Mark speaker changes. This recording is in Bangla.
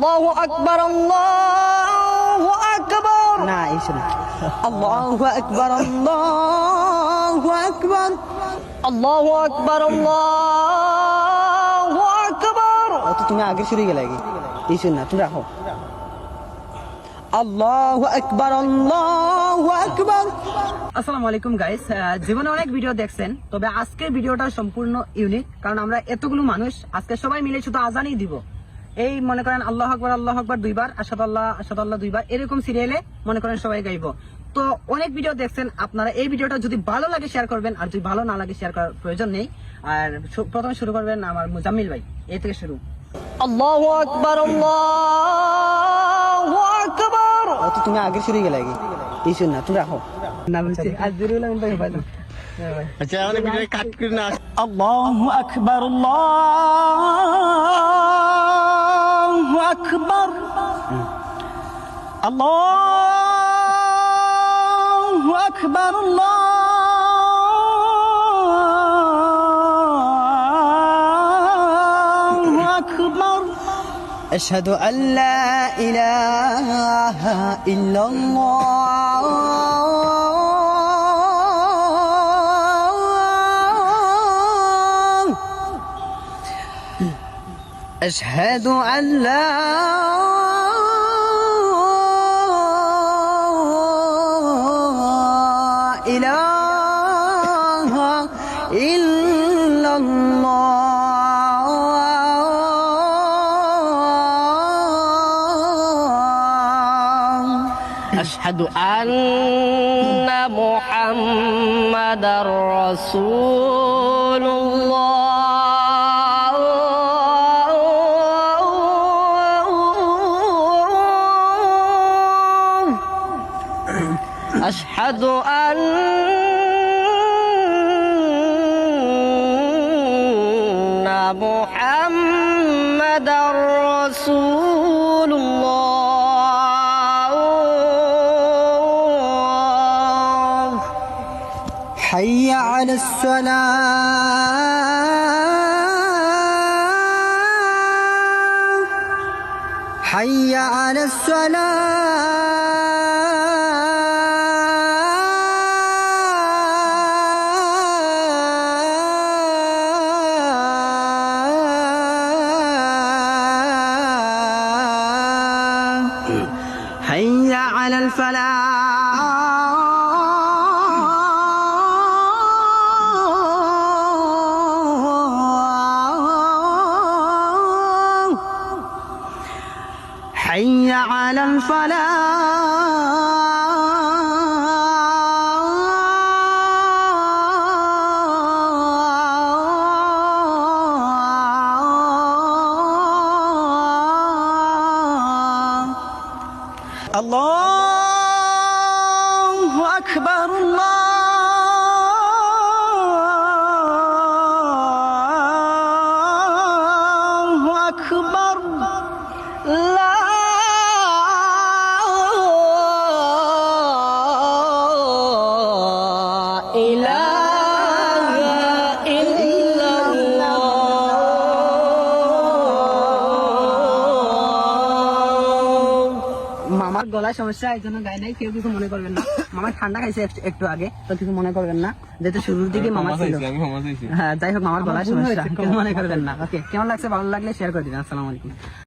Speaker 1: আল্লাহু আকবার, আল্লাহু আকবার।
Speaker 2: না এই শোনা
Speaker 1: আল্লাহু আকবার, আল্লাহু আকবার, আল্লাহু আকবার, আল্লাহু আকবার।
Speaker 2: অত তুমি আগে শুরু গেলে আগে এই শোনা তুমি রাখো।
Speaker 1: আল্লাহু আকবার, আল্লাহু আকবার।
Speaker 2: আসসালামু আলাইকুম গাইস, জীবনে অনেক ভিডিও দেখছেন, তবে আজকের ভিডিওটা সম্পূর্ণ ইউনিক। কারণ আমরা এতগুলো মানুষ আজকে সবাই মিলে শুধু আজানই দিব। এই মনে করেন আল্লাহু আকবার দুইবার, আশহাদু আল্লাহ দুইবার, এরকম সিরিয়ালে মনে করেন সবাই গাইবো। তো অনেক ভিডিও দেখছেন আপনারা, এই ভিডিওটা যদি ভালো লাগে শেয়ার করবেন, আর যদি ভালো না লাগে শেয়ার করার প্রয়োজন নেই। আর প্রথমে শুরু করবেন আমার মুজাম্মিল ভাই, এই থেকে শুরু।
Speaker 1: আল্লাহু আকবার, আল্লাহু আকবার।
Speaker 2: অত তুমি আগে শুরু গেলে আগে এই শোনা তুমি রাখো।
Speaker 1: না বলছি আজ জিরুল আমিন ভাই ভাই।
Speaker 3: আচ্ছা আমাদের ভিডিও কাট করে না।
Speaker 1: আল্লাহু আকবার, আল্লাহু আকবার, আল্লাহু আকবার, আল্লাহু আকবার। আশহাদু আল্লা ইলাহা ইল্লাল্লাহ, أشهد أن لا إله إلا الله
Speaker 4: أشهد أن محمد رسول الله أشهد أن محمد رسول الله
Speaker 1: حي على الصلاة، حي على الصلاة، حي على الفلاح، حي على الفلاح. الله أكبر، الله أكبر. لا إله إلا الله.
Speaker 2: মামার গলায় সমস্যা, এই জন্য গায়ে নাই, কেউ কিছু মনে করবেন না। মামার ঠান্ডা খাইছে একটু আগে, তো কিছু মনে করবেন না, যেহেতু শুরুর দিকে মামা ছিল। হ্যাঁ যাই হোক, মামার গলায় সমস্যা, কেউ মনে করবেন না। ওকে, কেমন লাগছে? ভালো লাগলে শেয়ার করে দিবেন। আসসালামু আলাইকুম।